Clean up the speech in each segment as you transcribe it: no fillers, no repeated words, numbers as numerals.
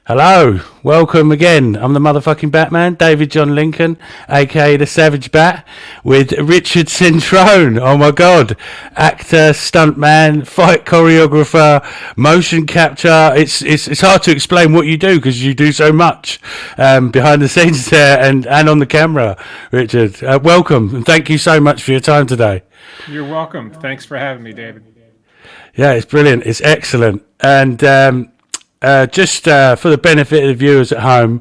Hello, welcome again. I'm the motherfucking Batman, David John Lincoln, aka the Savage Bat, with Richard Cetrone. Oh my god, actor, stuntman, fight choreographer, motion capture. It's hard to explain what you do because you do so much behind the scenes there and on the camera. Richard, welcome and thank you so much for your time today. You're welcome. Thanks for having me, David. Yeah, it's brilliant. It's excellent. And just for the benefit of the viewers at home,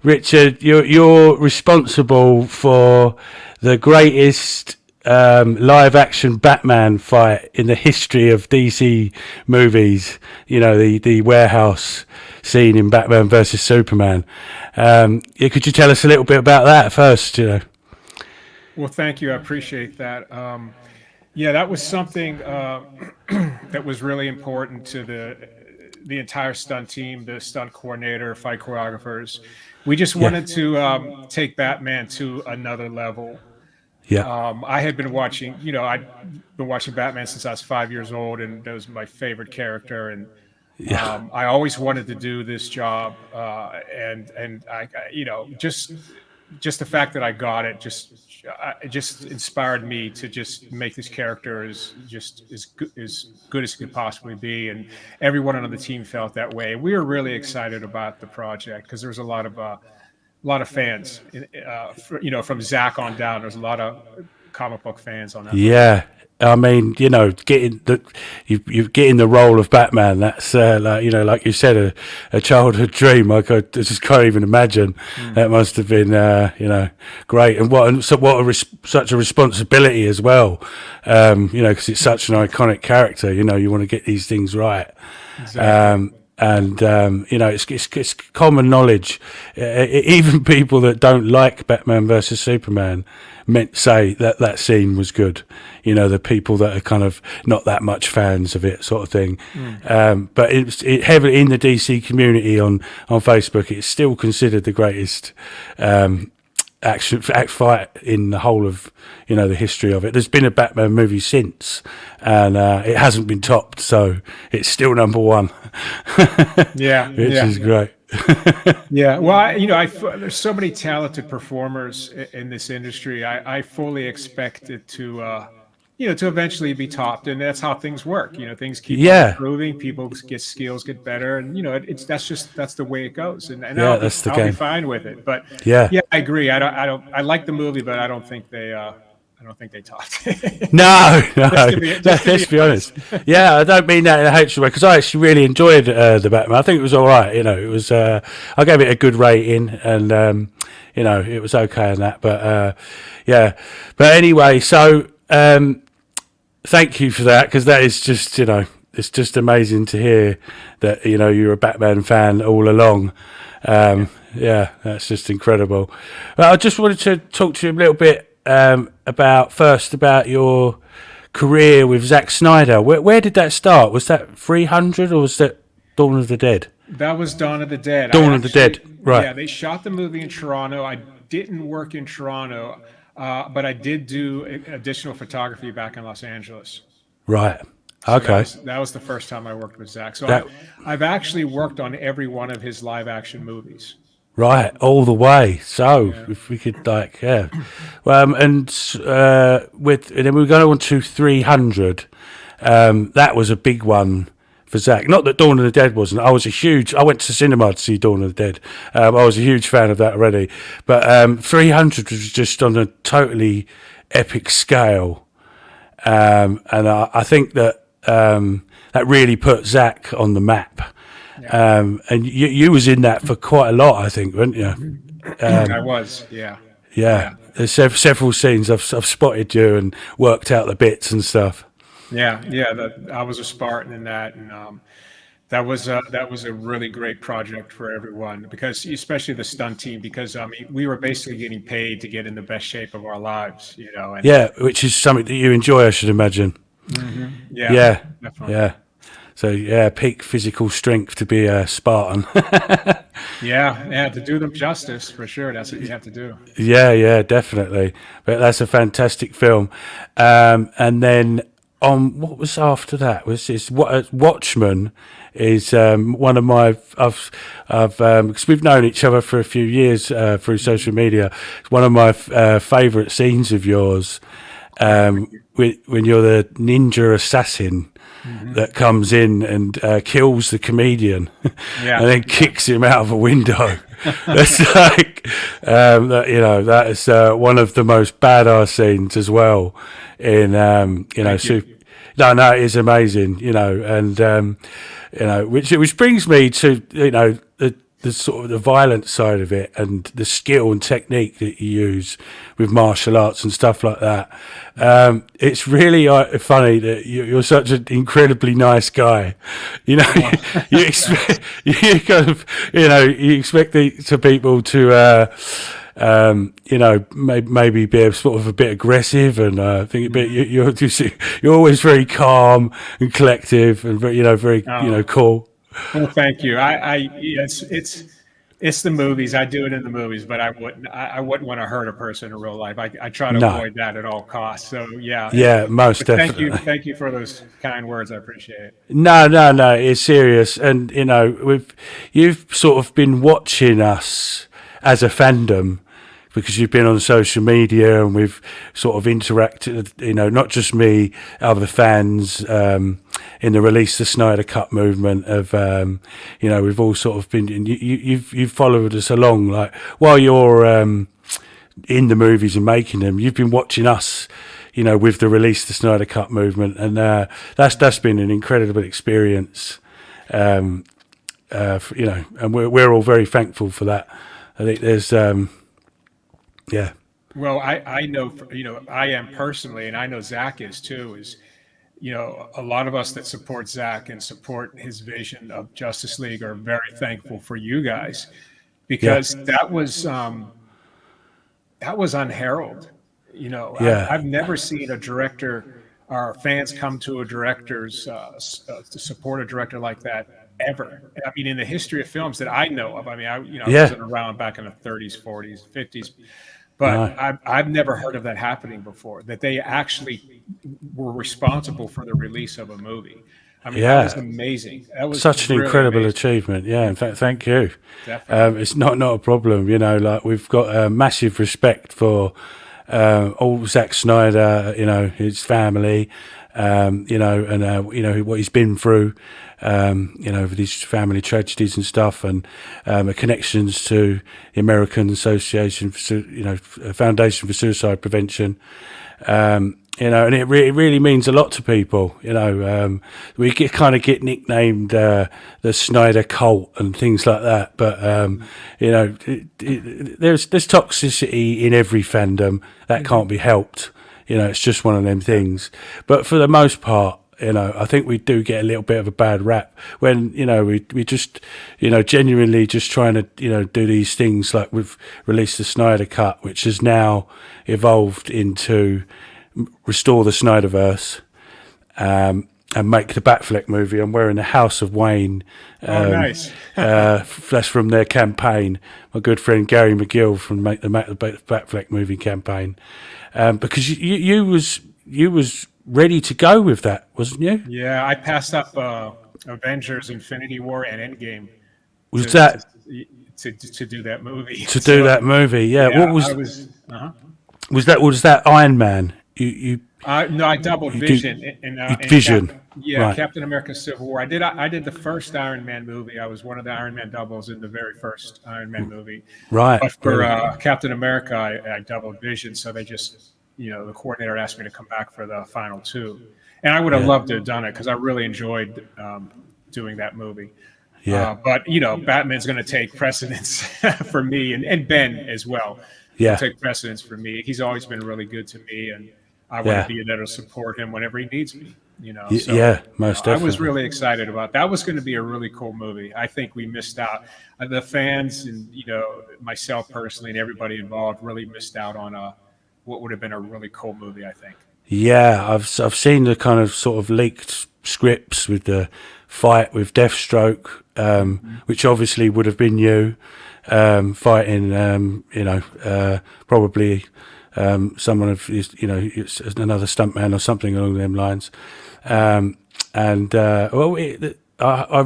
Richard, you're responsible for the greatest live-action Batman fight in the history of DC movies. You know, the warehouse scene in Batman versus Superman. Could you tell us a little bit about that first? Well, thank you. I appreciate that. Yeah, that was something that was really important to the entire stunt team, the stunt coordinator, fight choreographers. We just wanted to take Batman to another level. Yeah. I had been watching, I'd been watching Batman since I was 5 years old, and that was my favorite character. And I always wanted to do this job, and I just the fact that I got it just inspired me to just make this character as good as it could possibly be, and everyone on the team felt that way. We were really excited about the project because there was a lot of fans, from Zack on down. There's a lot of comic book fans on that. Yeah. I mean, getting you getting the role of Batman. That's like you said, a childhood dream. I just can't even imagine. That must have been, great. And such a responsibility as well. Because it's such an iconic character. You want to get these things right. Exactly. It's common knowledge. Even people that don't like Batman versus Superman say that scene was good. The people that are kind of not that much fans of it, sort of thing. But it heavily in the DC community on Facebook. It's still considered the greatest action fight in the whole of the history of it. There's been a Batman movie since, and it hasn't been topped, so it's still number one. Which is great. Yeah, well, there's so many talented performers in this industry. I fully expect it to eventually be topped, and that's how things work. Things keep on improving. People get skills, get better, and that's the way it goes. And I'll be fine with it. But yeah, I agree. I like the movie, but I don't think they topped it. No. Let's be honest. Yeah, I don't mean that in a hateful way, because I actually really enjoyed the Batman. I think it was all right. It was. I gave it a good rating, and it was okay in that. But But anyway, so. Thank you for that, because that is just it's just amazing to hear that you're a Batman fan all along. That's just incredible. I just wanted to talk to you a little bit about your career with Zack Snyder. Where did that start? Was that 300 or was that Dawn of the Dead? That was Dawn of the Dead. Dawn of the Dead, right? Yeah, they shot the movie in Toronto. I didn't work in Toronto. But I did do additional photography back in Los Angeles. Right. Okay. So that was the first time I worked with Zack. So I've actually worked on every one of his live action movies. Right, all the way. So if we could and then we're going on to 300. That was a big one for Zack. Not that Dawn of the Dead wasn't. I went to cinema to see Dawn of the Dead. I was a huge fan of that already. But 300 was just on a totally epic scale. And I think that that really put Zack on the map. Yeah. And you was in that for quite a lot, I think, weren't you? I was, yeah. Yeah. There's several scenes I've spotted you and worked out the bits and stuff. Yeah. I was a Spartan in that, and that was a really great project for everyone, because especially the stunt team, because we were basically getting paid to get in the best shape of our lives, And, which is something that you enjoy, I should imagine. Mm-hmm. Yeah, definitely. Yeah. So peak physical strength to be a Spartan. To do them justice, for sure. That's what you have to do. Yeah, definitely. But that's a fantastic film. And then what was after that? Was this Watchmen? Is one of my I've because we've known each other for a few years through social media. It's one of my favourite scenes of yours when you're the ninja assassin that comes in and kills the comedian and then kicks him out of a window. That's like that is one of the most badass scenes as well in no, it is amazing, and which brings me to the sort of the violent side of it and the skill and technique that you use with martial arts and stuff like that. It's really funny that you're such an incredibly nice guy. You expect you expect the people to maybe be sort of a bit aggressive, and I think you're always very calm and collective and very cool. Well, thank you. It's the movies. I do it in the movies, but I wouldn't want to hurt a person in real life. I try to avoid that at all costs. So yeah, most definitely. Thank you for those kind words. I appreciate it. No, it's serious, and you've sort of been watching us as a fandom, because you've been on social media and we've sort of interacted, not just me, other fans, in the Release the Snyder Cut movement of, we've all sort of been, you've followed us along, like, while you're, in the movies and making them, you've been watching us, with the Release the Snyder Cut movement. And, that's been an incredible experience, and we're all very thankful for that. I think there's, yeah. Well, I know, I am personally, and I know Zack is too, a lot of us that support Zack and support his vision of Justice League are very thankful for you guys, because that was unheralded. I've never seen a director or fans come to a director's to support a director like that ever. I mean, in the history of films that I know of, I wasn't around back in the 30s, 40s, 50s. But no. I've never heard of that happening before, that they actually were responsible for the release of a movie. That was amazing. That was such an really incredible achievement. Yeah, in fact, thank you. Definitely. It's not a problem. Like, we've got massive respect for all Zack Snyder, his family, and what he's been through, with his family tragedies and stuff, and connections to the American Association for, Foundation for Suicide Prevention, and it really means a lot to people. We kind of get nicknamed the Snyder cult and things like that, but there's toxicity in every fandom that can't be helped. It's just one of them things. But for the most part, I think we do get a little bit of a bad rap when, we just, genuinely just trying to, do these things like we've released the Snyder Cut, which has now evolved into restore the Snyderverse, and make the Batfleck movie. I'm wearing the House of Wayne. Nice. That's from their campaign. My good friend Gary McGill from the Batfleck movie campaign. Because you was ready to go with that, wasn't you? Yeah, I passed up Avengers, Infinity War, and Endgame. Was to do that movie? To do that movie, yeah. What was? Was that Iron Man? No, I doubled Vision. Vision. Right. Captain America: Civil War. I did the first Iron Man movie. I was one of the Iron Man doubles in the very first Iron Man movie. Right. But for Captain America, I doubled Vision. So they just, the coordinator asked me to come back for the final two, and I would have loved to have done it because I really enjoyed doing that movie. Yeah. But Batman's going to take precedence for me, and Ben as well. Yeah. Take precedence for me. He's always been really good to me, and I want to be there to support him whenever he needs me. So, most definitely. I was really excited about that. Was going to be a really cool movie. I think we missed out. The fans and myself personally and everybody involved really missed out on what would have been a really cool movie, I think. Yeah, I've seen the kind of sort of leaked scripts with the fight with Deathstroke, which obviously would have been you fighting, probably someone of his, it's another stuntman or something along them lines. I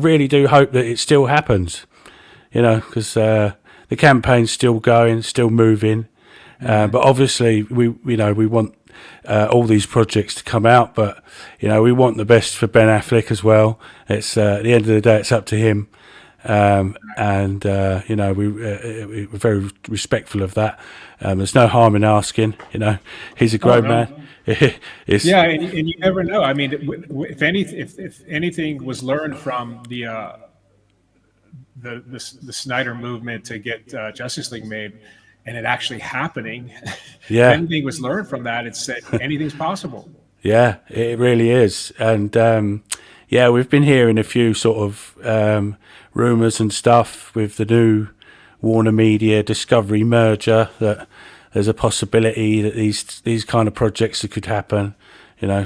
really do hope that it still happens, because the campaign's still going, still moving. But obviously, we want all these projects to come out, but we want the best for Ben Affleck as well. It's at the end of the day, it's up to him, we're very respectful of that. There's no harm in asking. He's a grown man. And you never know. I mean, if anything was learned from the Snyder movement to get Justice League made, and it actually happening. Yeah. If anything was learned from that, it's that anything's possible. Yeah, it really is. And we've been hearing a few sort of rumors and stuff with the new Warner Media Discovery merger, that there's a possibility that these kind of projects could happen.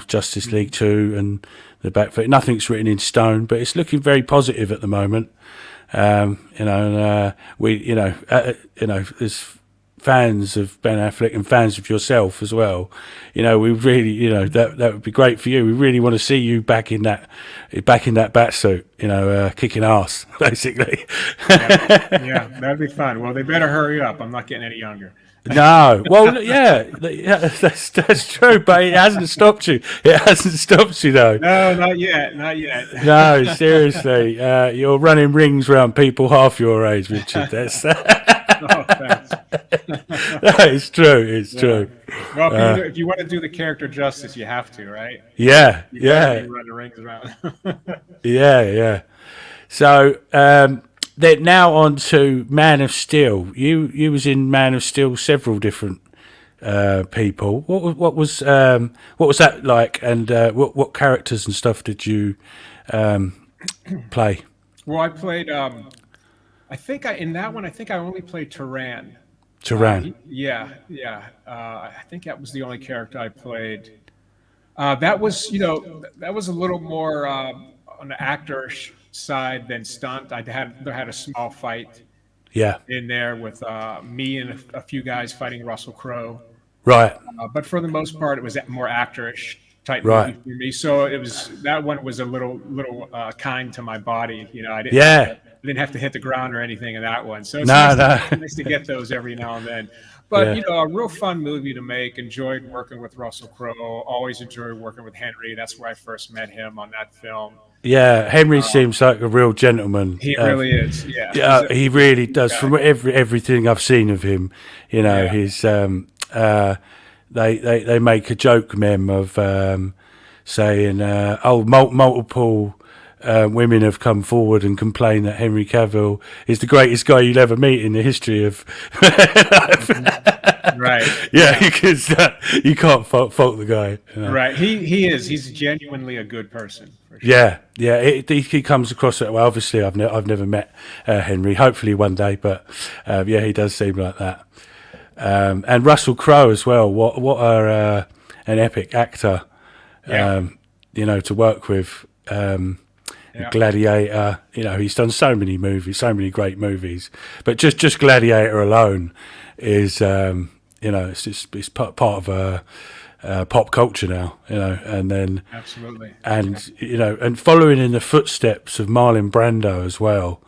Justice League 2 and the Batfleck. Nothing's written in stone, but it's looking very positive at the moment. There's fans of Ben Affleck and fans of yourself as well. We really, that would be great for you. We really want to see you back in that bat suit, kicking ass, basically. Yeah, that'd be fun. Well, they better hurry up. I'm not getting any younger. No, well, yeah, that's true, but it hasn't stopped you. It hasn't stopped you, though. No, not yet. No, seriously, you're running rings around people half your age, Richard. That's Oh, thanks. It's true. It's true. Well, if you want to do the character justice, you have to, right? Yeah, You run the rings around. yeah. So then now on to Man of Steel. You was in Man of Steel several different people. What was that like? And what characters and stuff did you play? Well, I played. I think in that one, I only played Turan. Turan. I think that was the only character I played. That was a little more on the actor side than Stunt. I had a small fight. Yeah. In there with me and a few guys fighting Russell Crowe. Right. But for the most part, it was more actorish type right. movie for me. So that one was a little kind to my body. I didn't have to hit the ground or anything in that one. So it's nice to get those every now and then. But, a real fun movie to make. Enjoyed working with Russell Crowe. Always enjoyed working with Henry. That's where I first met him on that film. Yeah, Henry seems like a real gentleman. He really is, Yeah, he really does. From everything I've seen of him, he's... They make a joke meme of saying, multiple... women have come forward and complained that Henry Cavill is the greatest guy you'll ever meet in the history of. Right. Yeah, because you can't fault the guy. Right. He is. He's genuinely a good person. For sure. Yeah. He comes across it well. Obviously, I've never met Henry. Hopefully one day, but he does seem like that. And Russell Crowe as well. What are an epic actor, to work with. Gladiator, he's done so many movies, so many great movies, but just Gladiator alone is, it's part of pop culture now, and then absolutely, and and following in the footsteps of Marlon Brando as well,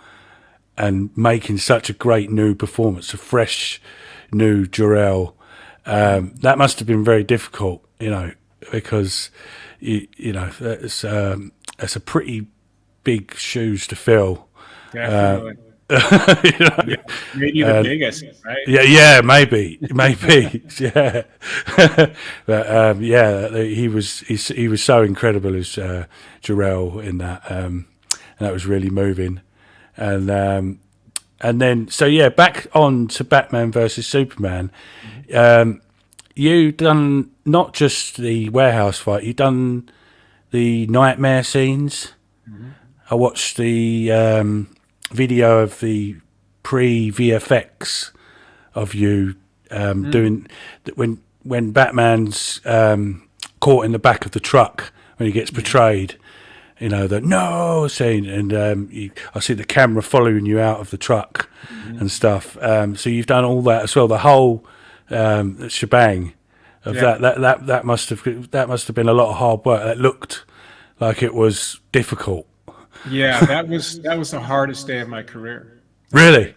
and making such a great new performance, a fresh new Jor-El, that must have been very difficult, because it's a pretty big shoes to fill. Definitely. Maybe the biggest, right? Yeah, maybe, yeah. But he was so incredible as Jor-El in that, and that was really moving. And then back on to Batman versus Superman. You done not just the warehouse fight, you done the nightmare scenes. Mm-hmm. I watched the video of the pre-VFX of you doing when Batman's caught in the back of the truck when he gets betrayed. The no scene, and I see the camera following you out of the truck and stuff. So you've done all that as well. The whole shebang of that must have been a lot of hard work. That looked like it was difficult. Yeah, that was the hardest day of my career. Really?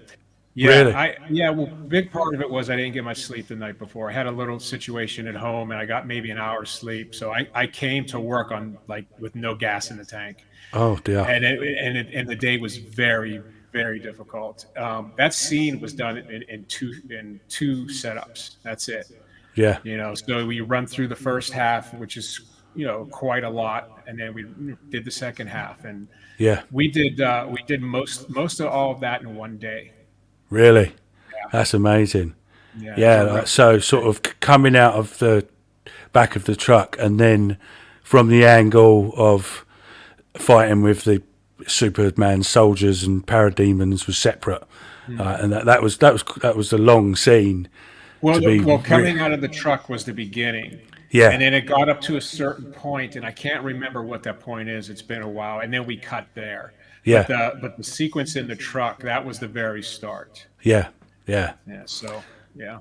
Really? Well, big part of it was I didn't get much sleep the night before. I had a little situation at home and I got maybe an hour's sleep. So I came to work on like with no gas in the tank. Oh dear. And the day was very, very difficult. That scene was done in two setups. That's it. Yeah. So we run through the first half, which is, quite a lot. And then we did the second half, and we did most of all of that in one day. Really? Yeah. That's amazing. Yeah. So sort of coming out of the back of the truck and then from the angle of fighting with the Superman soldiers and parademons was separate. And that was a long scene. Well, coming out of the truck was the beginning. Yeah. And then it got up to a certain point, and I can't remember what that point is. It's been a while. And then we cut there. Yeah. But the sequence in the truck, that was the very start. Yeah. Yeah. So, yeah.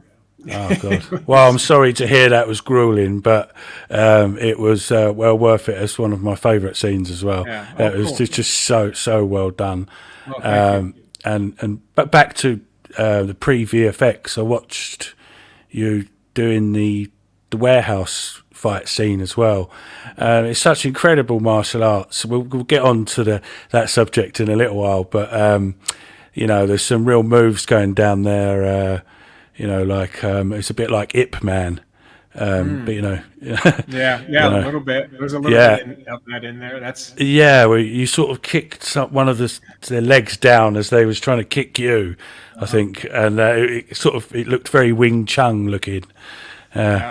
Oh, God. Well, I'm sorry to hear that was grueling, but it was well worth it. It's one of my favourite scenes as well. Yeah. It was just so well done. Well, thank you. But back to the pre-VFX, I watched you doing the warehouse fight scene as well. It's such incredible martial arts. We'll get on to that subject in a little while, but there's some real moves going down there. It's a bit like Ip Man. But a little bit. There's a little bit of that in there. That's where you sort of kicked one of their legs down as they was trying to kick you, I think, and it looked very Wing Chun looking. There's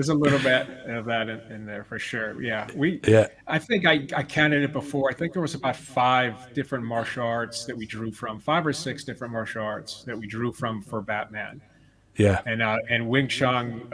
a little bit of that in there for sure. I think I counted it before. I think there was about 5 different martial arts that we drew from, 5 or 6 different martial arts that we drew from for Batman. Yeah. And Wing Chun,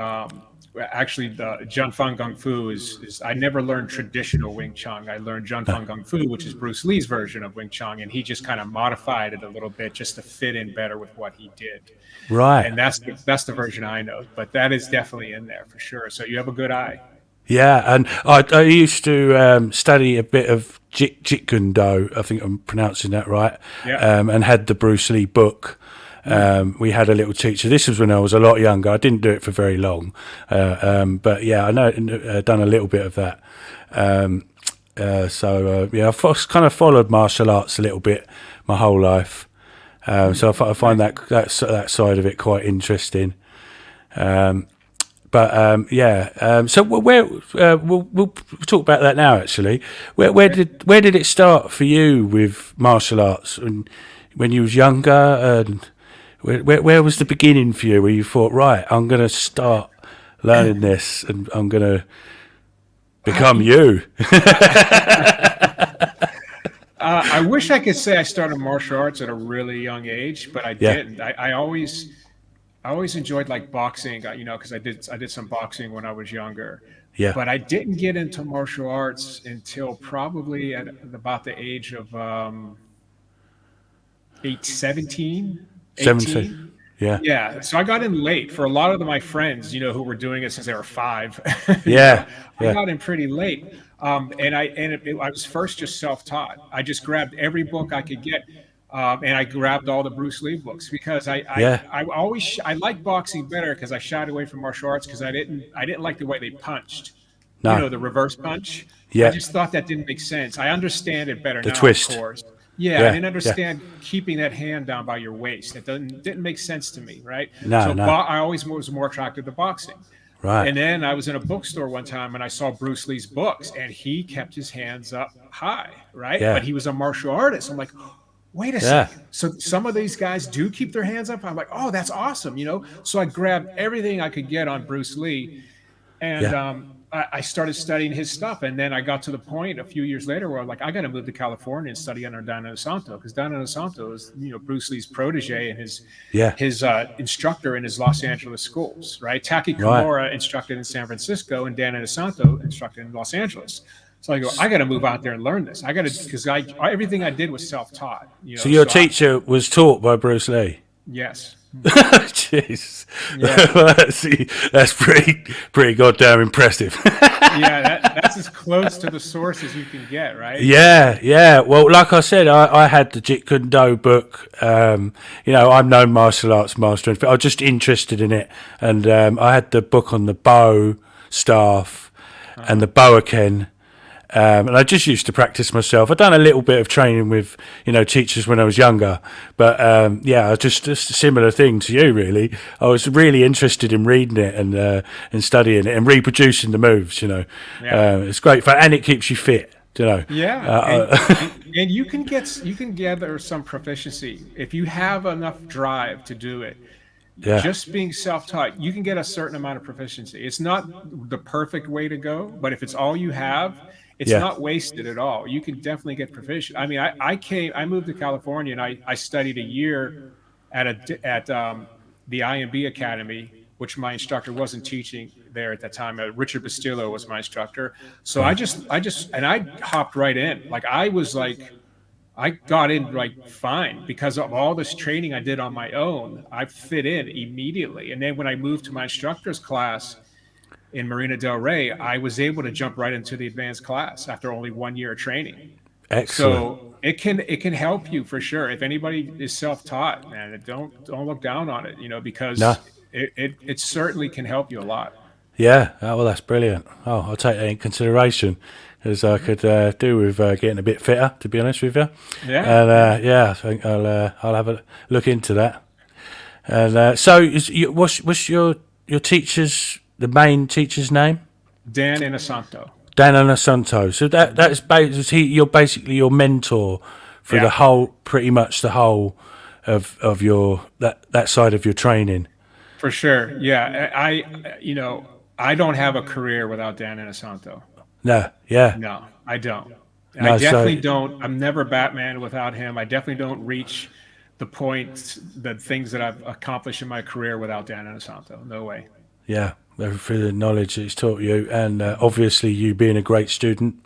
actually the Jun Fan Gung Fu is I never learned traditional Wing Chun. I learned Jun Fan Gung Fu, which is Bruce Lee's version of Wing Chun, and he just kind of modified it a little bit just to fit in better with what he did. Right. And that's the version I know, but that is definitely in there for sure. So you have a good eye. Yeah, and I used to study a bit of Jeet Kune Do, I think I'm pronouncing that right, and had the Bruce Lee book. We had a little teacher. This was when I was a lot younger. I didn't do it for very long, but yeah, I know done a little bit of that. I've kind of followed martial arts a little bit my whole life, so I find that side of it quite interesting. So where we'll talk about that now. Actually, where did it start for you with martial arts when you was younger and where was the beginning for you where you thought, right, I'm going to start learning this and I'm going to become you? I wish I could say I started martial arts at a really young age, but I didn't. I always enjoyed like boxing, because I did some boxing when I was younger. Yeah. But I didn't get into martial arts until probably at about the age of 17. Yeah. So I got in late. For a lot of my friends, who were doing it since they were 5. I got in pretty late. I was first just self-taught. I just grabbed every book I could get, and I grabbed all the Bruce Lee books because I liked boxing better because I shied away from martial arts because I didn't like the way they punched. No. The reverse punch. Yeah. I just thought that didn't make sense. I understand it better now, twist. of course. Yeah, I didn't understand keeping that hand down by your waist. It didn't make sense to me, right? I always was more attracted to boxing. Right. And then I was in a bookstore one time and I saw Bruce Lee's books and he kept his hands up high, right? Yeah. But he was a martial artist. I'm like, wait a second. So some of these guys do keep their hands up. I'm like, oh, that's awesome, So I grabbed everything I could get on Bruce Lee, and I started studying his stuff. And then I got to the point a few years later where I'm like, I got to move to California and study under Dana Santo, because Dana Santo is, Bruce Lee's protege and his instructor in his Los Angeles schools, right? Taki Kimura instructed in San Francisco and Dana Santo instructed in Los Angeles. So I go, I got to move out there and learn this. I got to, because everything I did was self-taught. So your teacher was taught by Bruce Lee? Yes. Jeez. Yeah. That's pretty goddamn impressive. Yeah, that's as close to the source as you can get, right? Yeah. Well, like I said, I had the Jeet Kune Do book. I'm no martial arts master. I was just interested in it, and I had the book on the bow staff and the Boaken. And I just used to practice myself. I'd done a little bit of training with, teachers when I was younger. But, just a similar thing to you, really. I was really interested in reading it and studying it and reproducing the moves, Yeah. It's great fun, and it keeps you fit, Yeah, and you can gather some proficiency if you have enough drive to do it. Yeah. Just being self-taught, you can get a certain amount of proficiency. It's not the perfect way to go, but if it's all you have, it's Yeah. not wasted at all. You can definitely get proficient. I mean, I moved to California and I studied a year at the IMB Academy, which my instructor wasn't teaching there at that time. Richard Bastillo was my instructor. So I hopped right in. I got in like fine because of all this training I did on my own. I fit in immediately. And then when I moved to my instructor's class in Marina Del Rey, I was able to jump right into the advanced class after only 1 year of training. Excellent. So it can help you for sure. If anybody is self-taught, man, don't look down on it, because No. it certainly can help you a lot. Yeah. Oh, well, that's brilliant. Oh, I'll take that in consideration, as I could do with getting a bit fitter, to be honest with you. Yeah. And I think I'll have a look into that. And what's your teacher's, the main teacher's name? Dan Inosanto. Dan Inosanto. So you're basically your mentor for Yeah. pretty much the whole of your that side of your training. For sure. Yeah. I don't have a career without Dan Inosanto. No. Yeah. No, I don't. And No. I definitely So don't. I'm never Batman without him. I definitely don't reach the things that I've accomplished in my career without Dan Inosanto. No way. yeah, through the knowledge that he's taught you, and obviously you being a great student.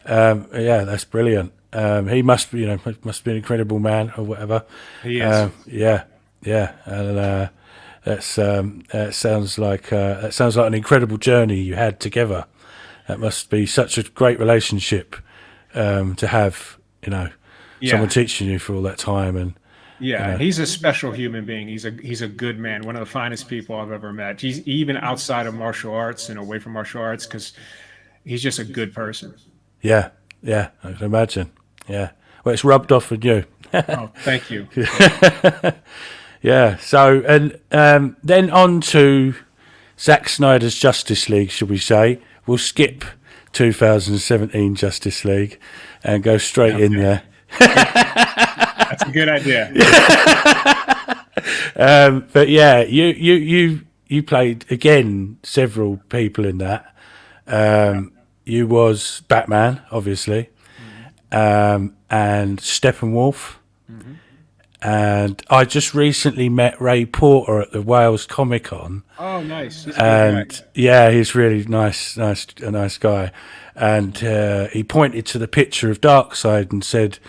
Yeah, that's brilliant. He must be an incredible man or whatever. He is. Yeah, and that sounds like an incredible journey you had together. That must be such a great relationship to have. Someone teaching you for all that time, and Yeah, he's a special human being. He's a good man, one of the finest people I've ever met. He's even outside of martial arts and away from martial arts because he's just a good person. yeah, I can imagine. Yeah, well, it's rubbed off on you. Oh, thank you. Yeah. So, and then on to Zack Snyder's Justice League, shall we say? We'll skip 2017 Justice League and go straight in there. That's a good idea. But yeah, you played again several people in that. You was Batman, obviously, and Steppenwolf. And I just recently met Ray Porter at the Wales Comic Con. Oh, nice. He's a good And guy. yeah, he's really nice, a nice guy. And he pointed to the picture of Darkseid and said,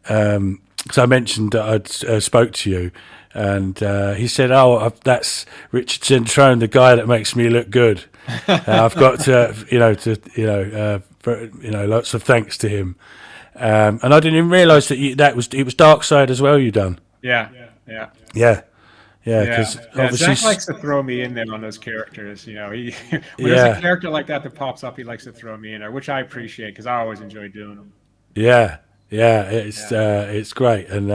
because I mentioned that I'd spoke to you, and he said, "Oh, that's Richard Cetrone, the guy that makes me look good." I've got lots of thanks to him. And I didn't even realise that it was Darkseid as well. You done? Yeah. Yeah. Because obviously, Zach likes to throw me in there on those characters. When there's Yeah. a character like that pops up, he likes to throw me in there, which I appreciate because I always enjoy doing them. Yeah, it's great, and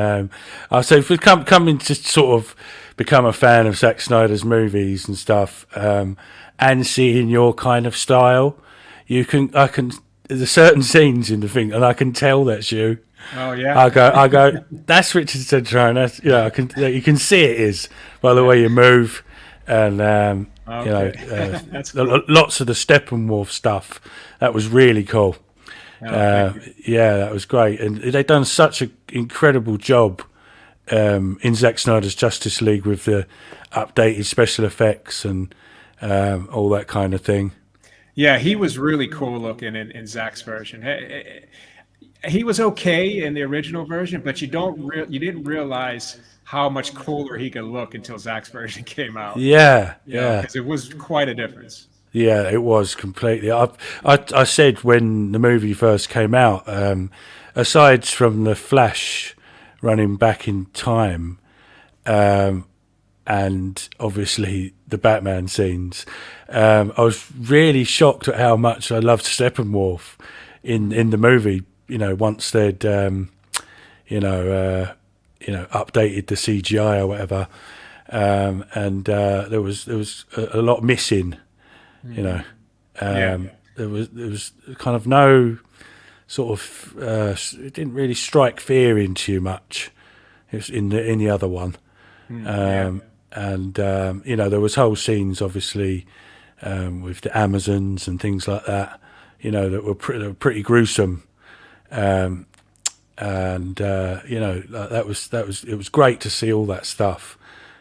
I say if we coming to sort of become a fan of Zack Snyder's movies and stuff, and seeing your kind of style, there's certain scenes in the thing, and I can tell that's you. Oh yeah. I go, that's Richard Cetrone. That's you can see it is by the way you move, and Okay. That's cool. lots of the Steppenwolf stuff. That was really cool. Thank you. Yeah, that was great, and they've done such an incredible job in Zack Snyder's Justice League with the updated special effects and all that kind of thing. Yeah, he was really cool looking in Zach's version. he was okay in the original version, but you didn't realize how much cooler he could look until Zach's version came out. Yeah, You know, yeah. because it was quite a difference. Yeah, it was completely. I said when the movie first came out, aside from the Flash running back in time, and obviously the Batman scenes, I was really shocked at how much I loved Steppenwolf in the movie. You know, once they'd updated the CGI or whatever, and there was a lot missing. You know, Yeah. there was kind of no sort of it didn't really strike fear into you much. It was in the other one, Yeah. and there was whole scenes obviously with the Amazons and things like that. You know, that were pretty gruesome. That was it was great to see all that stuff.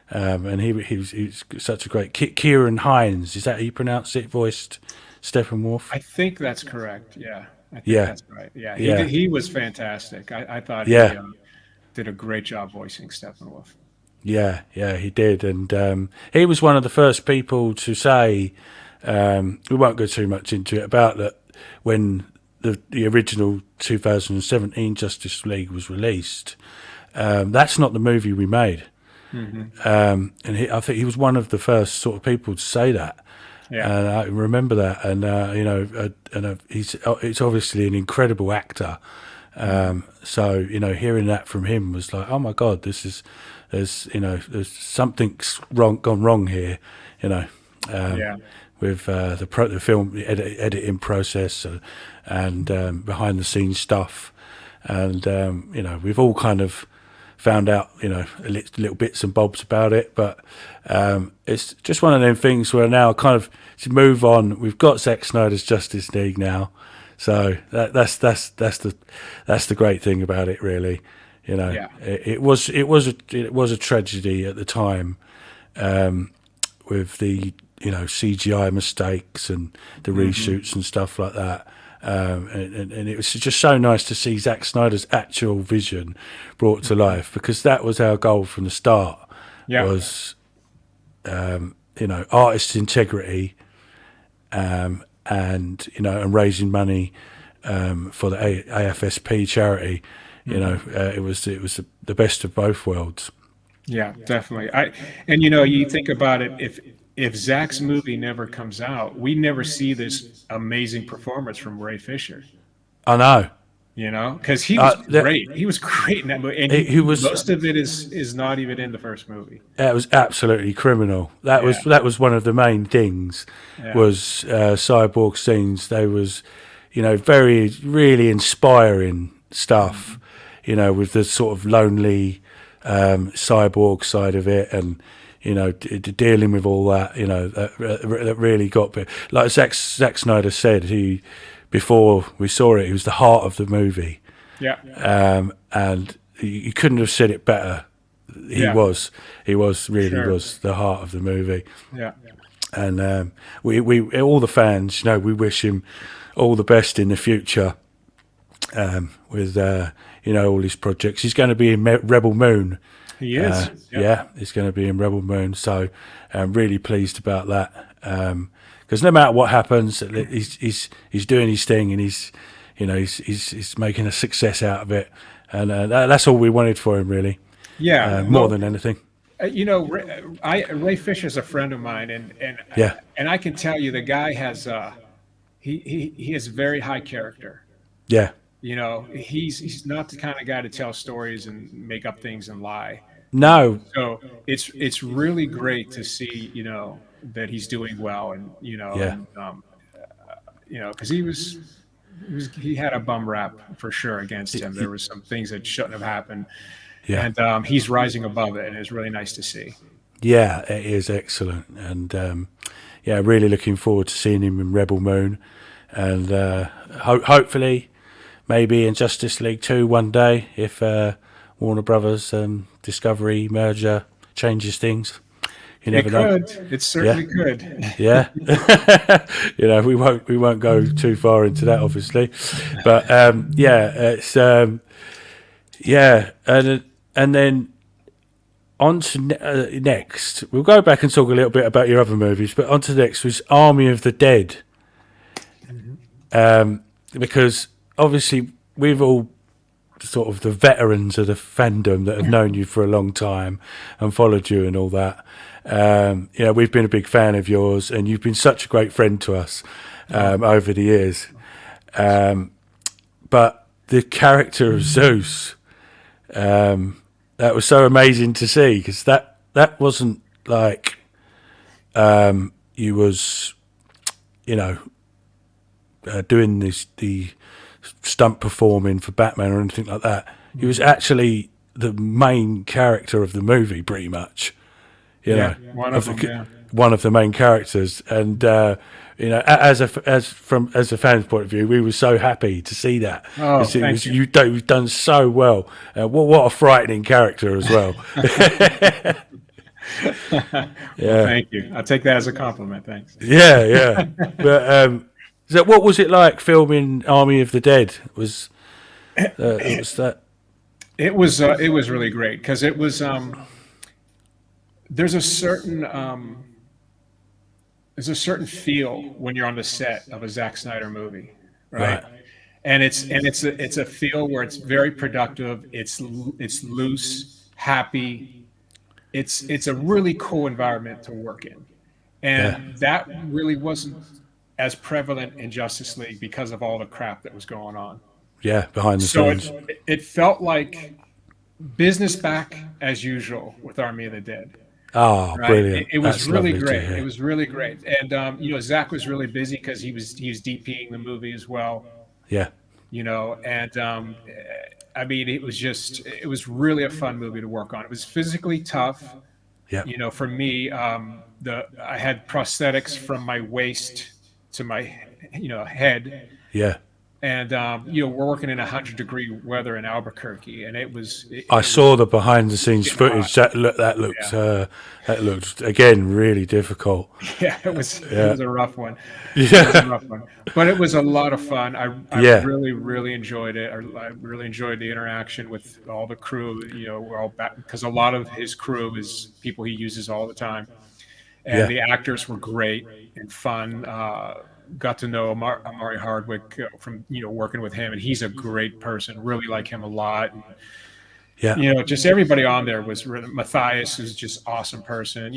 And he was such a great Kieran Hines, is that how you pronounce it? Voiced Steppenwolf. I think that's correct. Yeah, I think Yeah, that's right. Yeah, yeah, he was fantastic. I thought he yeah, did a great job voicing Steppenwolf. yeah. He did, and he was one of the first people to say. We won't go too much into it about that when the original 2017 Justice League was released. That's not the movie we made. And I think he was one of the first sort of people to say that. Yeah. And I remember that, and it's obviously an incredible actor. So hearing that from him was like, oh my God, there's something gone wrong here. Yeah. With the film editing process and behind the scenes stuff, and we've all kind of found out little bits and bobs about it, but it's just one of them things where now kind of to move on. We've got Zack Snyder's Justice League now, so that's the great thing about it, really. Yeah. It was a tragedy at the time, with the CGI mistakes and the reshoots and stuff like that. And it was just so nice to see Zack Snyder's actual vision brought to life, because that was our goal from the start. Yeah. Was artist integrity, and raising money for the AFSP charity. It was the best of both worlds. Yeah, definitely. You think about it, if Zach's movie never comes out, we never see this amazing performance from Ray Fisher. I know. Because he was great. He was great in that movie, and he was. Most of it is not even in the first movie. It was absolutely criminal. That was one of the main things. Yeah. Was cyborg scenes. They was, very really inspiring stuff. With the sort of lonely cyborg side of it, and dealing with all that. That really got. Like Zack Snyder said, before we saw it, he was the heart of the movie. Yeah. And you couldn't have said it better. He was the heart of the movie. Yeah. And we all the fans, we wish him all the best in the future. With all his projects, he's going to be in Rebel Moon. He is. Yeah, he's going to be in Rebel Moon. So I'm really pleased about that. Because no matter what happens, he's doing his thing, and he's making a success out of it, and that's all we wanted for him, really. Yeah, more than anything. Ray Fisher's a friend of mine, and I can tell you the guy has he has very high character. Yeah. He's not the kind of guy to tell stories and make up things and lie. No. So it's really great to see that he's doing well, and because he had a bum rap for sure against him. There was some things that shouldn't have happened. Yeah. And he's rising above it, and it's really nice to see. Yeah, it is excellent, and really looking forward to seeing him in Rebel Moon, and hopefully maybe in Justice League 2 one day, if Warner Brothers Discovery merger changes things. You never know. It certainly could. Yeah. We won't go too far into that, obviously, but it's and then on to next, we'll go back and talk a little bit about your other movies, but on to next was Army of the Dead. Because obviously we've all sort of the veterans of the fandom that have known you for a long time and followed you and all that. We've been a big fan of yours, and you've been such a great friend to us over the years. But the character of Zeus, that was so amazing to see, because that wasn't like you was, doing the stunt performing for Batman or anything like that. He was actually the main character of the movie, pretty much. One of them. One of the main characters, and as a fan's point of view, we were so happy to see that. Oh, thank you. You've done so well. What a frightening character as well. Well, thank you. I'll take that as a compliment. Thanks. Yeah. But so what was it like filming Army of the Dead? Was that? It was really great, because it was there's a certain feel when you're on the set of a Zack Snyder movie, right? And it's a feel where it's very productive. It's loose, happy. It's a really cool environment to work in, and that really wasn't as prevalent in Justice League because of all the crap that was going on. Yeah, behind the scenes. So it felt like business back as usual with Army of the Dead. Oh, right? Brilliant! It was really great. It was really great, and Zach was really busy because he was DPing the movie as well. Yeah. And I mean, it was really a fun movie to work on. It was physically tough. Yeah. For me, I had prosthetics from my waist to my head. Yeah. And we're working in 100-degree weather in Albuquerque, and I saw the behind the scenes footage. That looked again really difficult. Yeah, it was a rough one. Yeah. It was a rough one. But it was a lot of fun. I really, really enjoyed it. I really enjoyed the interaction with all the crew. We're all back, because a lot of his crew is people he uses all the time. And the actors were great and fun. Got to know Amari Hardwick from working with him, and he's a great person. Really like him a lot. And, just everybody on there was Matthias is just awesome person.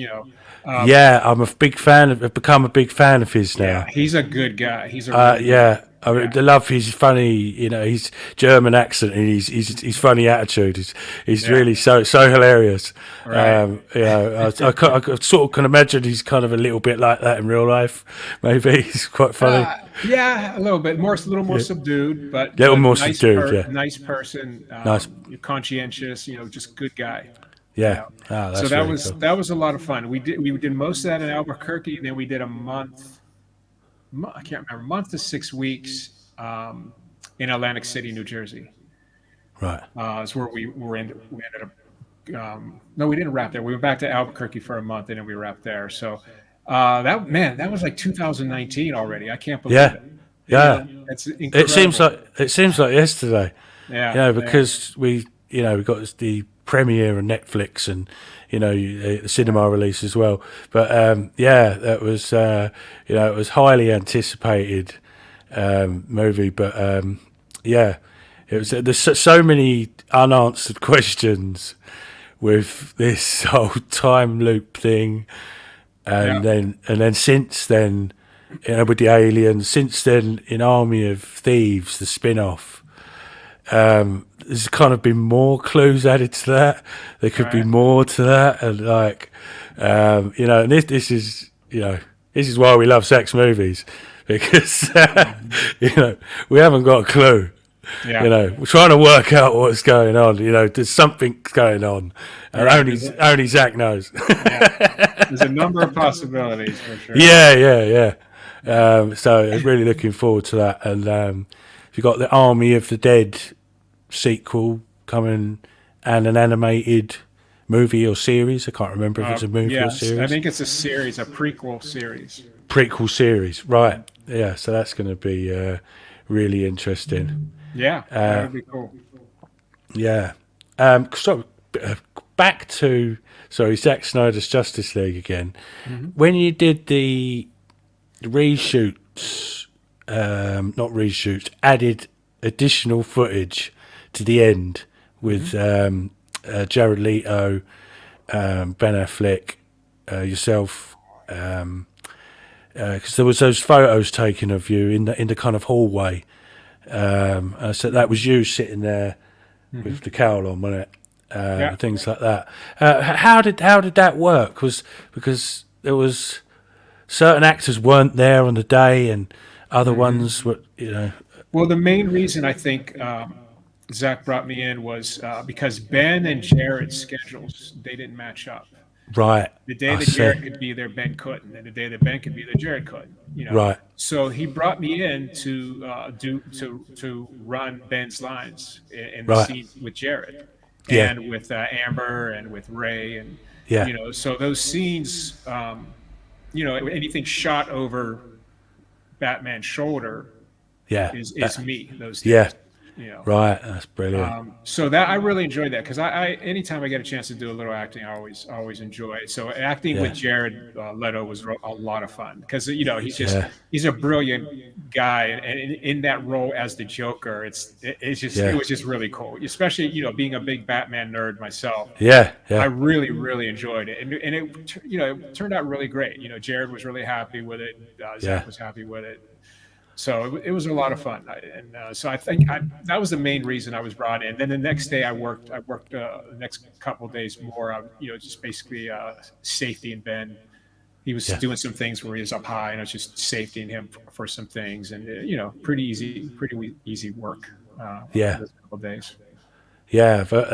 I'm a big fan. I've become a big fan of his now. Yeah, he's a good guy. He's a I love his funny, his German accent and his funny attitude. He's really so hilarious. Right. I sort of can imagine he's kind of a little bit like that in real life. Maybe he's quite funny. A little bit more, subdued, but subdued. Nice person. Nice, conscientious. Just good guy. Yeah. That's so that really was cool. That was a lot of fun. We did most of that in Albuquerque, and then we did a month. I can't remember, a month to 6 weeks in Atlantic City, New Jersey. Right. Is where we ended up. No, we didn't wrap there. We went back to Albuquerque for a month, and then we wrapped there. So that was like 2019 already. I can't believe it. Yeah. It's incredible. It seems like yesterday. Yeah. Because we got the premiere on Netflix and the cinema release as well. But that was it was highly anticipated movie. But it was there's so many unanswered questions with this whole time loop thing, and then since then, with the aliens, since then in Army of Thieves, the spin-off. There's kind of been more clues added to that. There could be more to that, and and this is this is why we love sex movies, because we haven't got a clue. We're trying to work out what's going on. There's something going on, and only Zach knows. There's a number of possibilities for sure. Yeah. So I'm really looking forward to that, and you've got the Army of the Dead sequel coming and an animated movie or series. I can't remember if it's a movie or Yes, series. I think it's a series, a prequel series. Prequel series, right? Yeah, so that's going to be really interesting. Yeah, that would be cool. Yeah. So back to Zack Snyder's Justice League again. When you did the reshoots, not reshoots, added additional footage to the end with Jared Leto, Ben Affleck, yourself, because there was those photos taken of you in the kind of hallway. So that was you sitting there with the cowl on, wasn't it? Things like that. How did that work? Because there was certain actors weren't there on the day, and other ones were, Well, the main reason I think Zach brought me in was because Ben and Jared's schedules, they didn't match up. right. The day that Jared could be there, Ben couldn't, and the day that Ben could be there, Jared couldn't. Right. So he brought me in to run Ben's lines in the scene with Jared, and with Amber and with Ray, and so those scenes, anything shot over Batman's shoulder, is me those days. Right, that's brilliant. So that I really enjoyed that, because I anytime I get a chance to do a little acting, I always enjoy it. So acting with Jared Leto was a lot of fun, because he's a brilliant guy, and in that role as the Joker, it was just really cool. Especially being a big Batman nerd myself. I really enjoyed it, and it turned out really great. Jared was really happy with it. Zach was happy with it. So it was a lot of fun, so I think that was the main reason I was brought in. Then the next day I worked the next couple of days more, just basically safety in Ben. He was doing some things where he was up high, and I was just safetying him for some things, and pretty easy work. Those couple of days. Yeah, but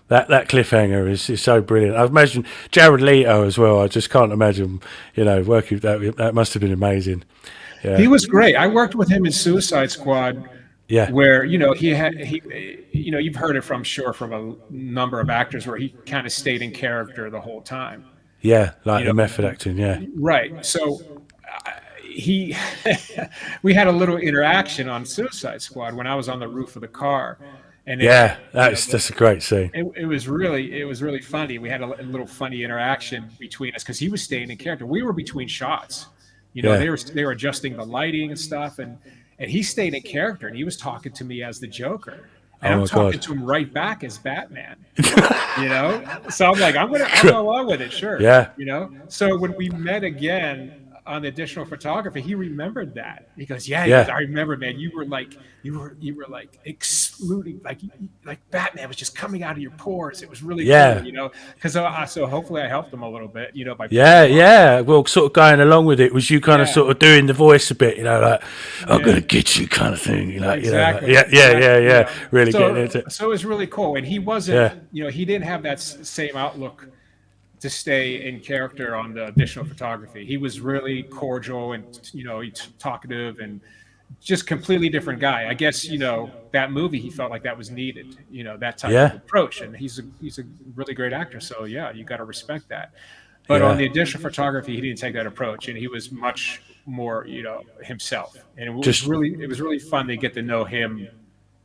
that cliffhanger is so brilliant. I imagine Jared Leto as well. I just can't imagine, working that must have been amazing. Yeah. He was great. I worked with him in Suicide Squad. Where you've heard it from a number of actors where he kind of stayed in character the whole time. Yeah, like the method acting. Yeah. Right. So we had a little interaction on Suicide Squad when I was on the roof of the car. And that's a great scene. It was really funny. We had a little funny interaction between us, because he was staying in character. We were between shots. They were adjusting the lighting and stuff, and he stayed in character, and he was talking to me as the Joker, and I'm talking to him right back as Batman. So I'm like, I'll go along with it, sure. Yeah. So when we met again on the additional photography, he remembered that. He goes, I remember, man, you were like exploding, like Batman was just coming out of your pores. It was really cool, because so hopefully I helped him a little bit, by well, sort of going along with it was you kind of sort of doing the voice a bit, like I'm gonna get you kind of thing, exactly. Really getting into it. So it was really cool, and he wasn't, he didn't have that same outlook to stay in character on the additional photography. He was really cordial and talkative, and just completely different guy. I guess that movie, he felt like that was needed. That type of approach, and he's a really great actor. So you got to respect that. But on the additional photography, he didn't take that approach, and he was much more himself. And it was really fun to get to know him,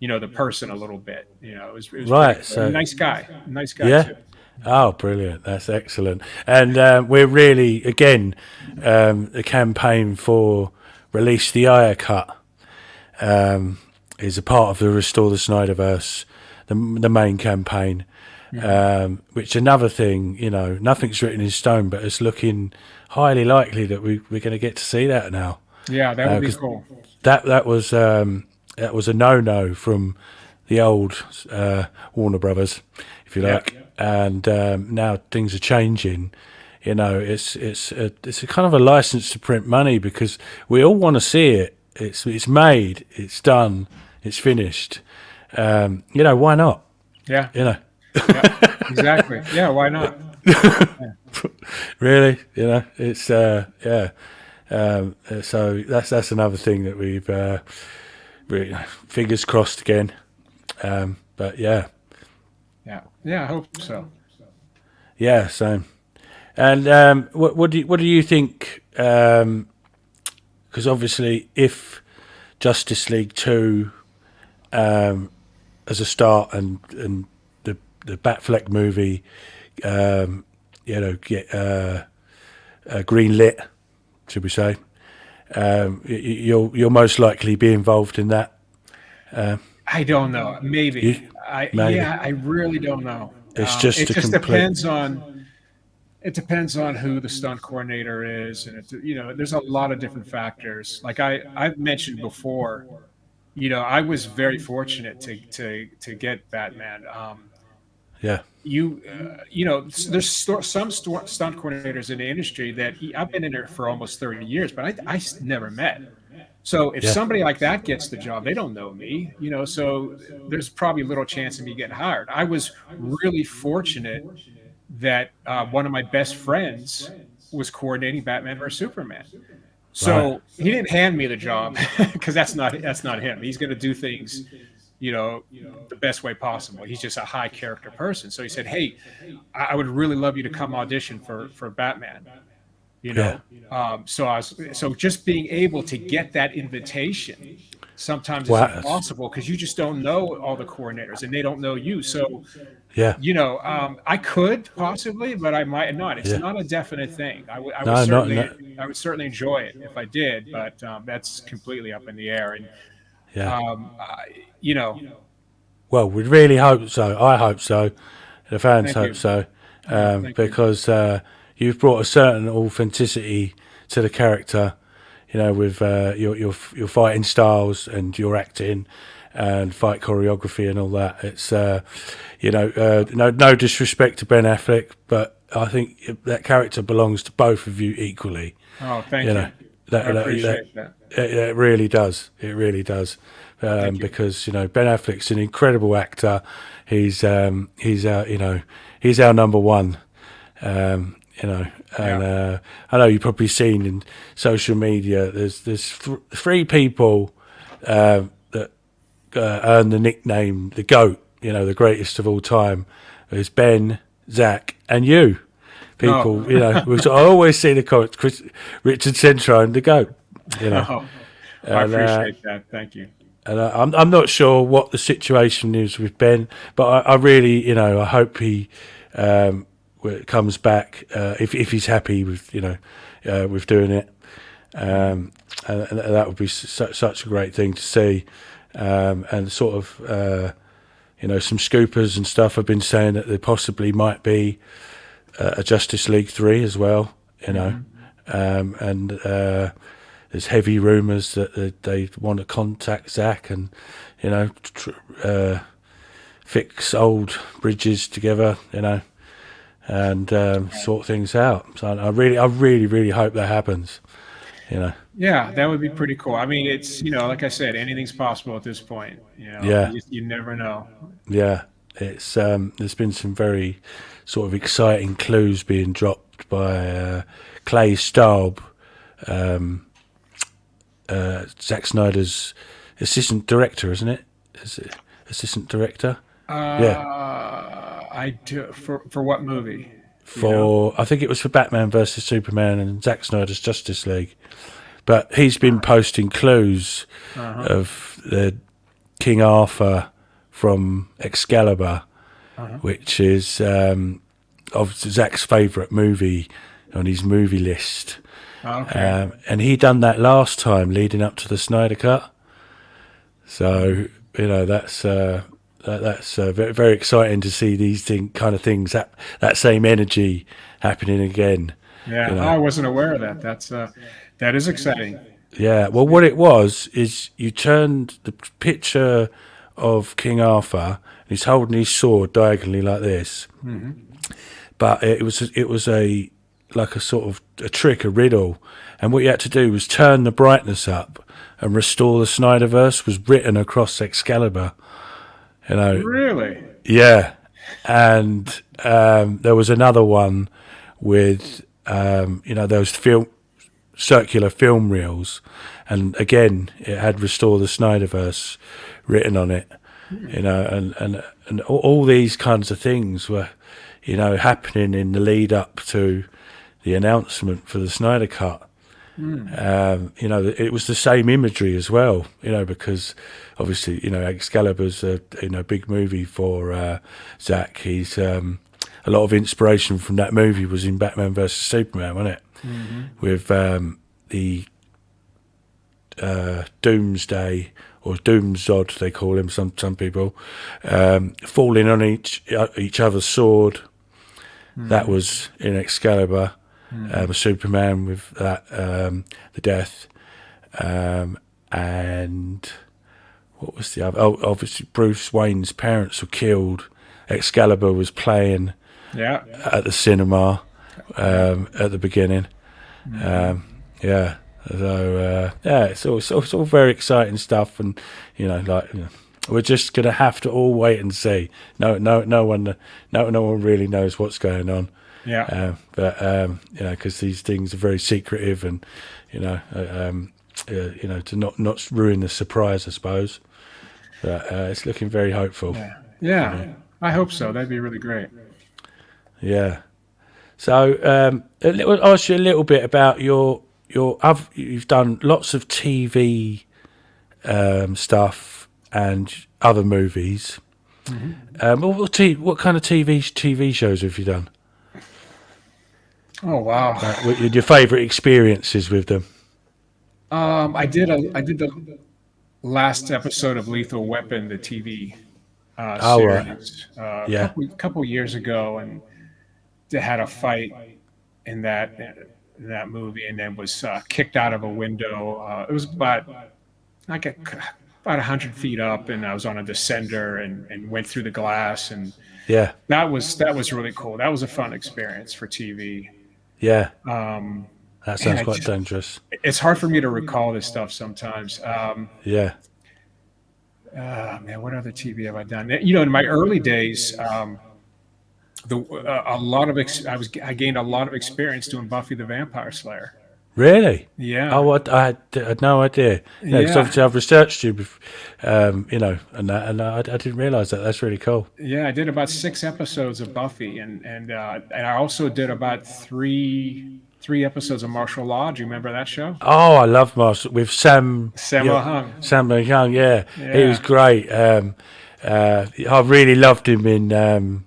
the person a little bit. It was right. So nice guy too. Oh, brilliant. That's excellent. And we're really, again, the campaign for Release the Aya Cut is a part of the Restore the Snyderverse, the main campaign, which another thing, nothing's written in stone, but it's looking highly likely that we're going to get to see that now. Yeah, that would be cool. That was a no-no from the old Warner Brothers, if you like. And now things are changing. It's a kind of a license to print money, because we all want to see it. It's made, it's done, it's finished. Why not? Yeah. Exactly. Yeah, why not? Really, it's so that's another thing that we've really, fingers crossed again. But yeah. Yeah, I hope so. Yeah, so and what do you think? Because obviously, if Justice League 2 as a start and the Batfleck movie, get green lit, should we say? You'll most likely be involved in that. I don't know. You Maybe. maybe I really don't know. it's It just a just complete. depends on who the stunt coordinator is, and there's a lot of different factors. Like I've mentioned before, I was very fortunate to get Batman. Yeah, There's some stunt coordinators in the industry that I've been in it for almost 30 years, but I never met. So if yeah, somebody like that gets the job, they don't know me, so there's probably little chance of me getting hired. I was really fortunate that one of my best friends was coordinating Batman versus Superman. right. So he didn't hand me the job because that's not him. He's going to do things, you know, the best way possible. He's just a high character person. So he said, "Hey, I would really love you to come audition for Batman." You Yeah. know, so just being able to get that invitation sometimes is Wow. impossible because you just don't know all the coordinators and they don't know you. So Yeah. I could possibly, but I might not. It's Yeah. not a definite thing. I would No, not certainly, no. I would certainly enjoy it if I did, but that's completely up in the air. And Yeah. um, I, you know, Well, we really hope so. I hope so. The fans thank hope you. so, Thank you. because you've brought a certain authenticity to the character. With your fighting styles and your acting and fight choreography and all that. It's no disrespect to Ben Affleck, but I think that character belongs to both of you equally. Oh, You thank know you. that I that, that appreciate that. it really does. It really does. Thank you. Because Ben Affleck's an incredible actor. He's he's our number one. And Yeah. I know you've probably seen in social media. There's three people that earn the nickname the GOAT. The greatest of all time. There's Ben, Zach, and you. People, Oh, I always see the comments. Richard Cetrone, the GOAT. You know, oh, I and appreciate that. Thank you. I'm not sure what the situation is with Ben, but I really, I hope he comes back if he's happy with with doing it, and that would be such a great thing to see, and sort of some scoopers and stuff have been saying that there possibly might be a Justice League 3 as well, Hmm. and there's heavy rumours that they want to contact Zach and fix old bridges together, and sort things out. So I really hope that happens. You know, Yeah, that would be pretty cool. I mean, it's like I said, anything's possible at this point. yeah, You never know. yeah. It's there's been some very sort of exciting clues being dropped by Clay Staub, Zack Snyder's assistant director, isn't it? Is it assistant director? Yeah, I do for what movie? Do you know? for I think it was for Batman versus Superman and Zack Snyder's Justice League. But he's been posting clues Uh-huh. of the King Arthur from Excalibur, Uh-huh. which is of Zack's favourite movie on his movie list. Okay. And he done that last time leading up to the Snyder Cut. So that's very, very exciting to see these kind of things, that same energy happening again. Yeah, You know, I wasn't aware of that. That is exciting. yeah. Well, what it was is you turned the picture of King Arthur, and he's holding his sword diagonally like this, Hmm. but it was a like a sort of a trick, a riddle, and what you had to do was turn the brightness up and restore the Snyderverse was written across Excalibur. You know, Really? yeah, and there was another one with those circular film reels, and again it had restore the Snyderverse written on it. you know, and all these kinds of things were, you know, happening in the lead up to the announcement for the Snyder Cut. You know, it was the same imagery as well, you know, because obviously, you know, Excalibur's a, you know, big movie for Zack. He's a lot of inspiration from that movie was in Batman versus Superman, wasn't it? With the Doomsday or Doomzod, they call him, some people, falling on each other's sword. That was in Excalibur. Superman with that, the death, and what was the other? Oh, obviously Bruce Wayne's parents were killed. Excalibur was playing at the cinema at the beginning. Yeah, so yeah, it's all very exciting stuff, and you know, like, you know, we're just gonna have to all wait and see. No one really knows what's going on. Yeah. But you know, because these things are very secretive, and you know, you know, to not ruin the surprise, I suppose. But it's looking very hopeful. Yeah. I hope so. That'd be really great. Yeah. So I'll ask you a little bit about you've done lots of TV stuff and other movies. What kind of TV shows have you done? Oh wow! What are your favourite experiences with them? I did the last episode of Lethal Weapon, the TV series, Yeah. a couple years ago, and they had a fight in that movie, and then was kicked out of a window. It was about 100 feet up, and I was on a descender and went through the glass, and Yeah. that was really cool. That was a fun experience for TV. Yeah. Um, That sounds man, quite dangerous. it's hard for me to recall this stuff sometimes. Yeah. Man, what other TV have I done? You know, in my early days, I gained a lot of experience doing Buffy the Vampire Slayer. Really? Yeah. Oh, I had no idea. Yeah, because obviously I've researched you, you know, and I didn't realise that. That's really cool. Yeah, I did about 6 episodes of Buffy, and I also did about three episodes of Martial Law. Do you remember that show? Oh, I love Marshall with Sam. Sammo Hung. Sam Young, yeah, he was Yeah. great. I really loved him in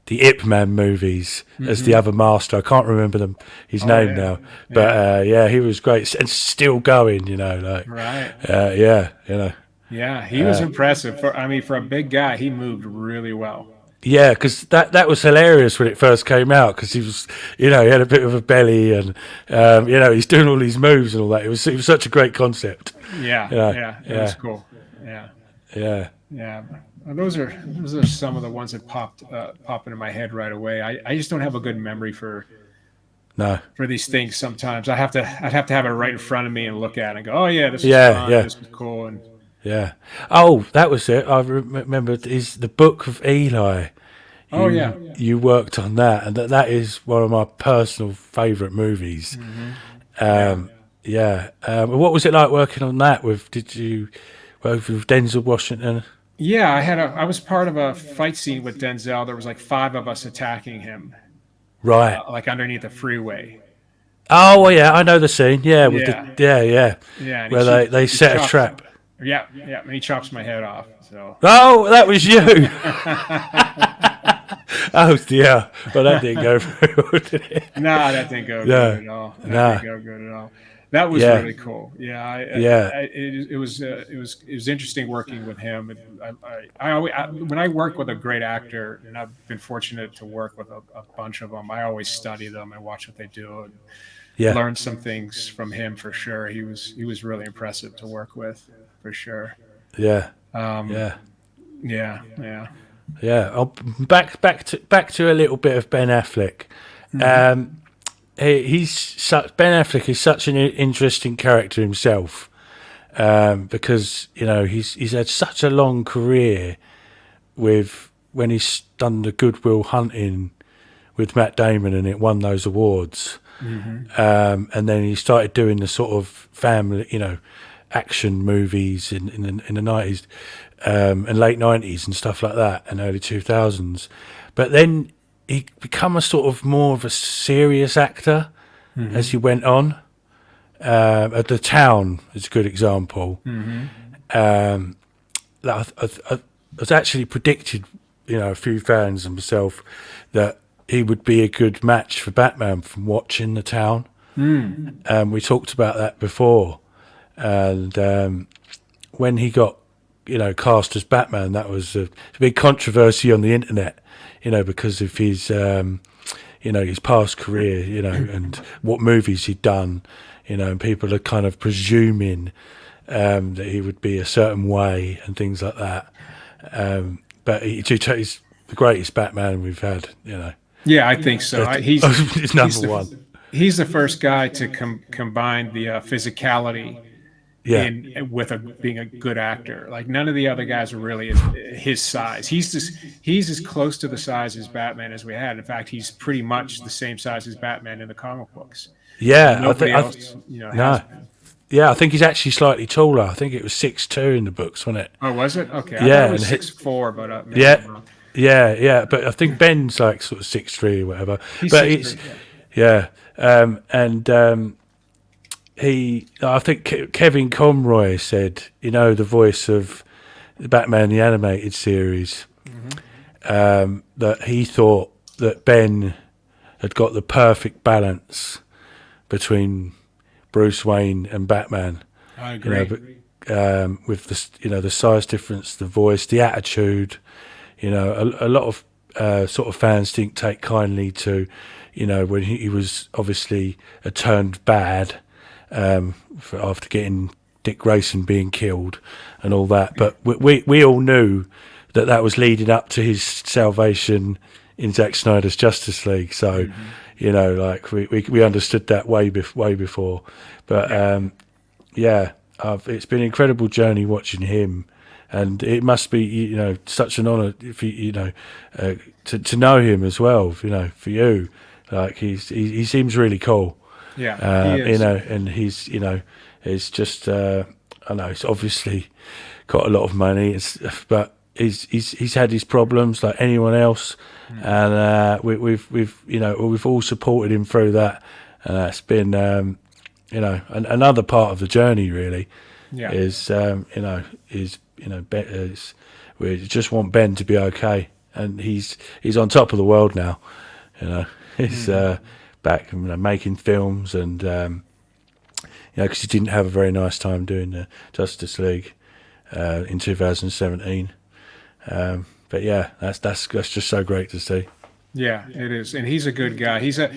the Ip Man movies as the other master. I can't remember his name yeah. now, but yeah, he was great and still going. You know, like Right. yeah, you know. Yeah, he was impressive. For a big guy, he moved really well. Yeah, because that was hilarious when it first came out, because he was, you know, he had a bit of a belly, and you know, he's doing all these moves and all that. It was such a great concept. Yeah, it was cool. Yeah. Yeah. Those are some of the ones that pop into my head right away. I just don't have a good memory for these things. Sometimes I'd have to have it right in front of me and look at it and go, oh yeah, this is fun, this was cool, and yeah. Oh, that was it. I remember is the Book of Eli. You worked on that, and that is one of my personal favourite movies. Yeah. What was it like working on that? Did you work with Denzel Washington? Yeah, I was part of a fight scene with Denzel. There was like 5 of us attacking him, Right. like underneath the freeway. Oh, well, yeah, I know the scene. Yeah, with Yeah, and where they set a chops- trap. Yeah, and he chops my head off. So Oh, that was you. Oh dear, but that didn't go very well, did it? no, that didn't go good at all. That didn't go good at all. That was really cool. Yeah, it was interesting working with him. I always, when I work with a great actor, and I've been fortunate to work with a bunch of them, I always study them and watch what they do and learn some things from him for sure. He was really impressive to work with, for sure. Yeah. Yeah. Oh, back to a little bit of Ben Affleck. Ben Affleck is such an interesting character himself, because you know he's had such a long career when he's done the Good Will Hunting with Matt Damon and it won those awards, and then he started doing the sort of family, you know, action movies in the 90s. and late 90s and stuff like that, and early 2000s. But then he become a sort of more of a serious actor as he went on. At The Town is a good example. That I was actually predicted, a few fans and myself, that he would be a good match for Batman from watching The Town. We talked about that before, and when he got cast as Batman, that was a big controversy on the internet, because of his his past career, and what movies he'd done, and people are kind of presuming that he would be a certain way and things like that. But he's the greatest Batman we've had, Yeah, I think so. He's number one. He's the first guy to combine the physicality with being a good actor. Like, none of the other guys are really his size. He's as close to the size as Batman as we had. In fact, he's pretty much the same size as Batman in the comic books. Yeah, Nobody else, has been. Yeah, I think he's actually slightly taller. I think it was 6'2" in the books, wasn't it? Oh, was it? Okay. Yeah, I thought it was 6'4", but yeah. But I think Ben's like sort of 6'3" or whatever. He's but 6'3", I think Kevin Conroy said, the voice of the Batman the Animated Series, that he thought that Ben had got the perfect balance between Bruce Wayne and Batman. I agree. With the size difference, the voice, the attitude, a lot of sort of fans didn't take kindly to, when he was obviously turned bad after getting Dick Grayson being killed and all that. But we all knew that was leading up to his salvation in Zack Snyder's Justice League. So, we understood that way before. But it's been an incredible journey watching him, and it must be such an honour for to know him as well. For you, like he seems really cool. Yeah, he is. And he's it's just I know he's obviously got a lot of money, but he's had his problems like anyone else, and we've all supported him through that, and that's been another part of the journey really. We just want Ben to be okay, and he's on top of the world now. He's back making films, and because he didn't have a very nice time doing the Justice League in 2017. But yeah, that's just so great to see. Yeah, it is, and he's a good guy. He's a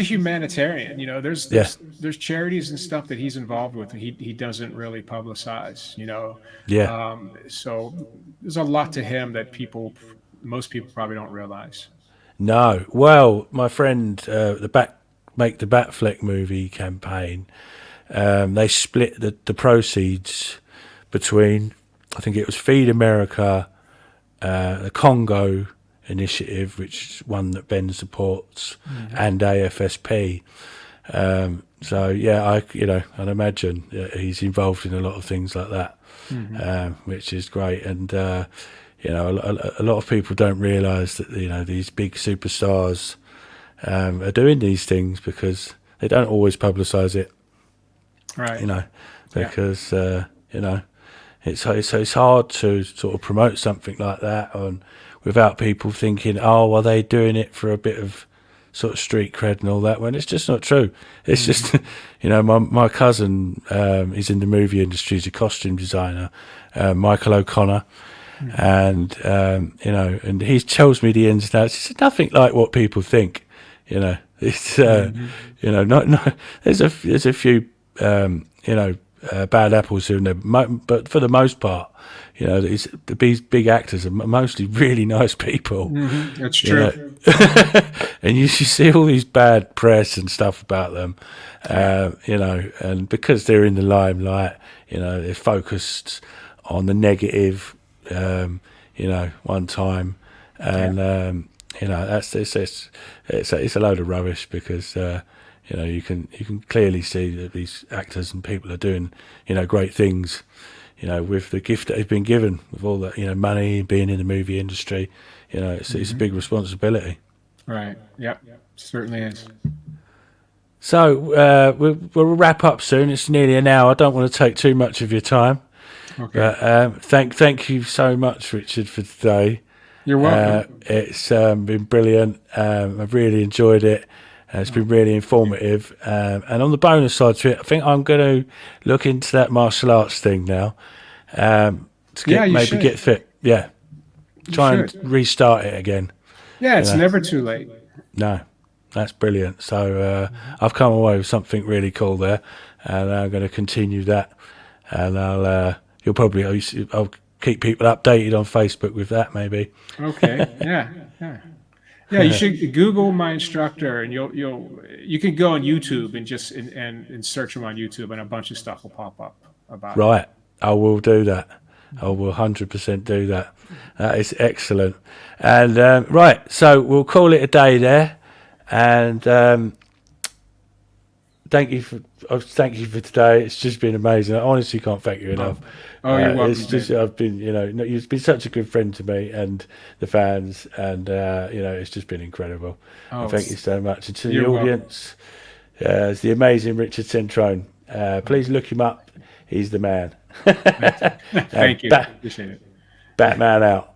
humanitarian. There's charities and stuff that he's involved with, and he doesn't really publicize. So there's a lot to him that most people probably don't realize. No, well, my friend, Make the Batfleck movie campaign, they split the proceeds between, I think it was Feed America, the Congo Initiative, which is one that Ben supports, and AFSP. So yeah, I'd imagine he's involved in a lot of things like that, which is great. And a lot of people don't realise that these big superstars are doing these things because they don't always publicise it. Right. Because it's hard to sort of promote something like that without people thinking, oh, are they doing it for a bit of sort of street cred and all that, when it's just not true. It's just, my cousin is in the movie industry, he's a costume designer, Michael O'Connor, and, and he tells me the ins and outs. It's nothing like what people think, it's, not, there's a few, bad apples here and there, but for the most part, these big actors are mostly really nice people. That's true. And you see all these bad press and stuff about them, and because they're in the limelight, they're focused on the negative, one time, and it's a load of rubbish because. You can clearly see that these actors and people are doing, great things, you know, with the gift that he's been given, with all that, you know, money, being in the movie industry, you know, it's a big responsibility. Right. Yep. Certainly is. So we'll wrap up soon. It's nearly an hour. I don't want to take too much of your time. Okay. But thank you so much, Richard, for today. You're welcome. It's been brilliant. I've really enjoyed it. It's been really informative. And on the bonus side to it, I think I'm going to look into that martial arts thing now. To get fit. Yeah. Try and restart it again. Yeah, it's never too late. No, that's brilliant. So I've come away with something really cool there, and I'm going to continue that. And I'll keep people updated on Facebook with that, maybe. Okay. Yeah. You should Google my instructor, and you can go on YouTube and just and search him on YouTube, and a bunch of stuff will pop up about it. Right. I will do that. I will 100% do that. That is excellent. And right, so we'll call it a day there. And thank you for today. It's just been amazing. I honestly can't thank you enough. You're welcome. It's just I've been, you know, you've been such a good friend to me and the fans, and you know, it's just been incredible. Thank you so much. And to the audience, it's the amazing Richard Cetrone. Please look him up. He's the man. Thank you. Appreciate it. Batman out.